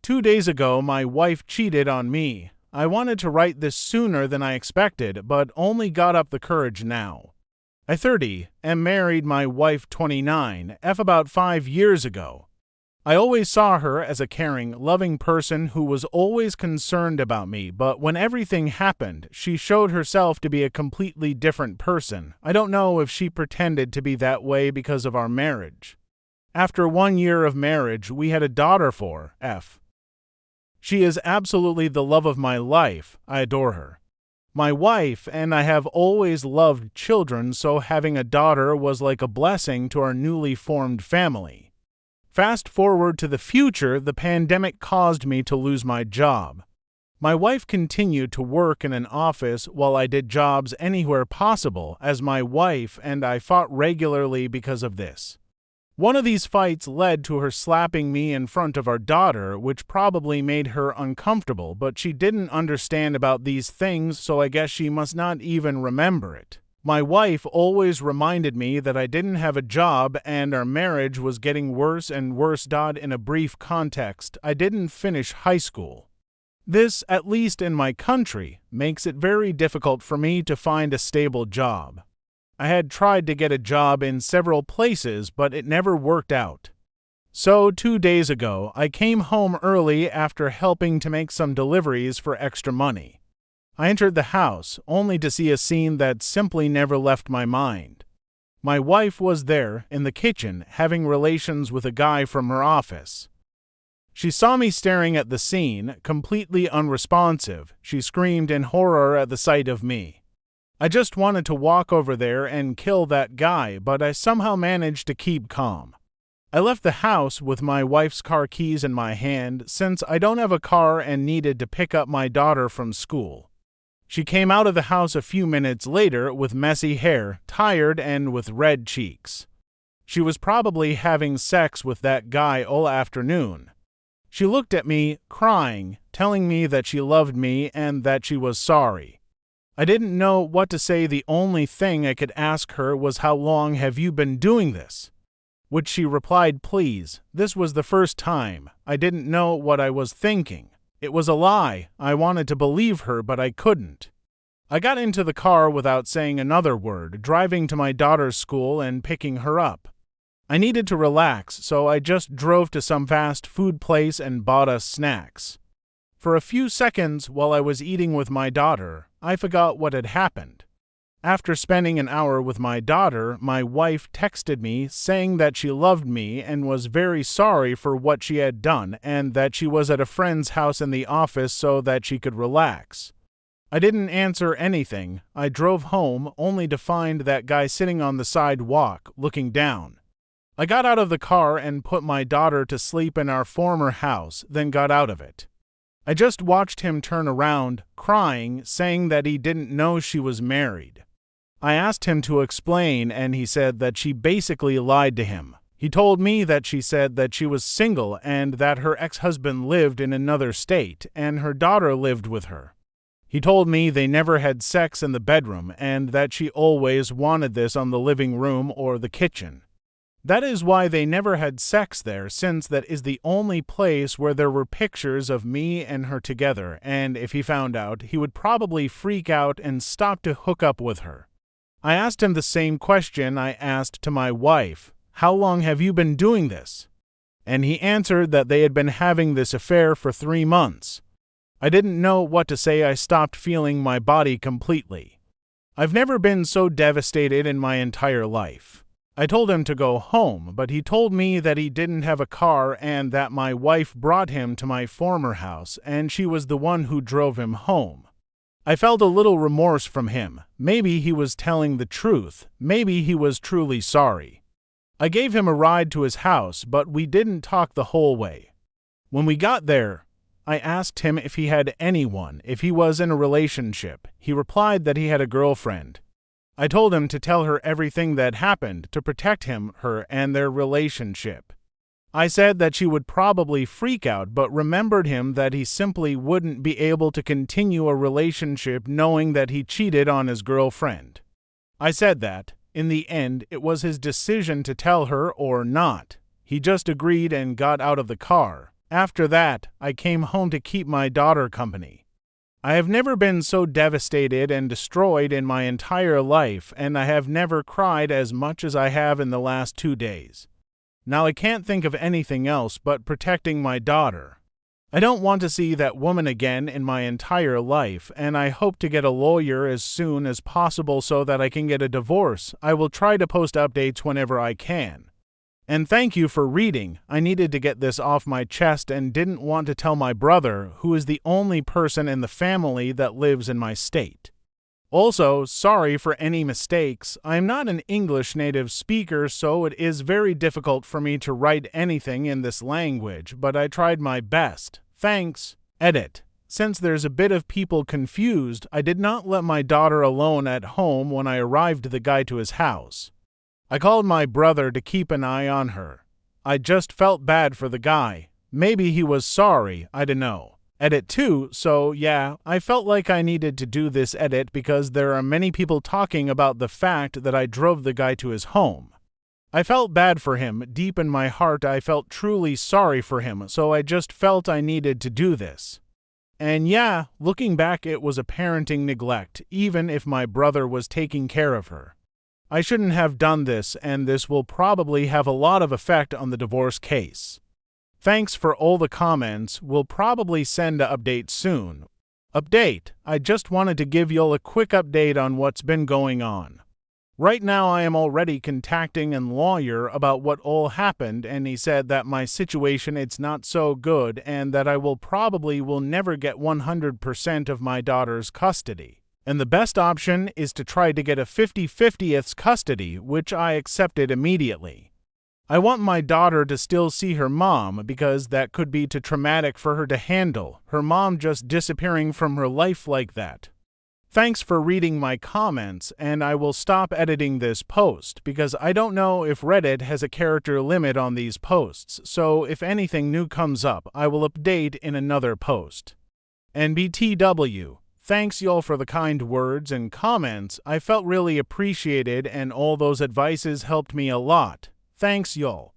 2 days ago, my wife cheated on me. I wanted to write this sooner than I expected, but only got up the courage now. I 30, am married, my wife 29, about 5 years ago. I always saw her as a caring, loving person who was always concerned about me, but when everything happened, she showed herself to be a completely different person. I don't know if she pretended to be that way because of our marriage. After 1 year of marriage, we had a daughter for F. She is absolutely the love of my life. I adore her. My wife and I have always loved children, so having a daughter was like a blessing to our newly formed family. Fast forward to the future, the pandemic caused me to lose my job. My wife continued to work in an office while I did jobs anywhere possible, as my wife and I fought regularly because of this. One of these fights led to her slapping me in front of our daughter, which probably made her uncomfortable, but she didn't understand about these things, so I guess she must not even remember it. My wife always reminded me that I didn't have a job and our marriage was getting worse and worse. In a brief context, I didn't finish high school. This, at least in my country, makes it very difficult for me to find a stable job. I had tried to get a job in several places, but it never worked out. So 2 days ago, I came home early after helping to make some deliveries for extra money. I entered the house, only to see a scene that simply never left my mind. My wife was there, in the kitchen, having relations with a guy from her office. She saw me staring at the scene, completely unresponsive. She screamed in horror at the sight of me. I just wanted to walk over there and kill that guy, but I somehow managed to keep calm. I left the house with my wife's car keys in my hand, since I don't have a car and needed to pick up my daughter from school. She came out of the house a few minutes later with messy hair, tired, and with red cheeks. She was probably having sex with that guy all afternoon. She looked at me, crying, telling me that she loved me and that she was sorry. I didn't know what to say. The only thing I could ask her was, "How long have you been doing this?" Which she replied, "Please." This was the first time. I didn't know what I was thinking. It was a lie. I wanted to believe her, but I couldn't. I got into the car without saying another word, driving to my daughter's school and picking her up. I needed to relax, so I just drove to some fast food place and bought us snacks. For a few seconds while I was eating with my daughter, I forgot what had happened. After spending an hour with my daughter, my wife texted me saying that she loved me and was very sorry for what she had done and that she was at a friend's house in the office so that she could relax. I didn't answer anything. I drove home only to find that guy sitting on the sidewalk, looking down. I got out of the car and put my daughter to sleep in our former house, then got out of it. I just watched him turn around, crying, saying that he didn't know she was married. I asked him to explain, and he said that she basically lied to him. He told me that she said that she was single and that her ex-husband lived in another state and her daughter lived with her. He told me they never had sex in the bedroom and that she always wanted this on the living room or the kitchen. That is why they never had sex there, since that is the only place where there were pictures of me and her together, and if he found out, he would probably freak out and stop to hook up with her. I asked him the same question I asked to my wife, "How long have you been doing this?" And he answered that they had been having this affair for 3 months. I didn't know what to say. I stopped feeling my body completely. I've never been so devastated in my entire life. I told him to go home, but he told me that he didn't have a car and that my wife brought him to my former house and she was the one who drove him home. I felt a little remorse from him. Maybe he was telling the truth. Maybe he was truly sorry. I gave him a ride to his house, but we didn't talk the whole way. When we got there, I asked him if he had anyone, if he was in a relationship. He replied that he had a girlfriend. I told him to tell her everything that happened to protect him, her, and their relationship. I said that she would probably freak out, but remembered him that he simply wouldn't be able to continue a relationship knowing that he cheated on his girlfriend. I said that, in the end, it was his decision to tell her or not. He just agreed and got out of the car. After that, I came home to keep my daughter company. I have never been so devastated and destroyed in my entire life, and I have never cried as much as I have in the last 2 days. Now I can't think of anything else but protecting my daughter. I don't want to see that woman again in my entire life, and I hope to get a lawyer as soon as possible so that I can get a divorce. I will try to post updates whenever I can. And thank you for reading. I needed to get this off my chest and didn't want to tell my brother, who is the only person in the family that lives in my state. Also, sorry for any mistakes. I am not an English native speaker, so it is very difficult for me to write anything in this language, but I tried my best. Thanks. Edit. Since there's a bit of people confused, I did not let my daughter alone at home when I arrived the guy to his house. I called my brother to keep an eye on her. I just felt bad for the guy. Maybe he was sorry, I don't know. Edit 2, so yeah, I felt like I needed to do this edit because there are many people talking about the fact that I drove the guy to his home. I felt bad for him. Deep in my heart, I felt truly sorry for him, so I just felt I needed to do this. And yeah, looking back, it was a parenting neglect, even if my brother was taking care of her. I shouldn't have done this, and this will probably have a lot of effect on the divorce case. Thanks for all the comments. We'll probably send an update soon. Update. I just wanted to give y'all a quick update on what's been going on. Right now I am already contacting a lawyer about what all happened, and he said that my situation it's not so good and that I will never get 100% of my daughter's custody. And the best option is to try to get a 50/50 custody, which I accepted immediately. I want my daughter to still see her mom because that could be too traumatic for her to handle, her mom just disappearing from her life like that. Thanks for reading my comments, and I will stop editing this post because I don't know if Reddit has a character limit on these posts, so if anything new comes up, I will update in another post. And BTW, thanks y'all for the kind words and comments. I felt really appreciated and all those advices helped me a lot. Thanks y'all.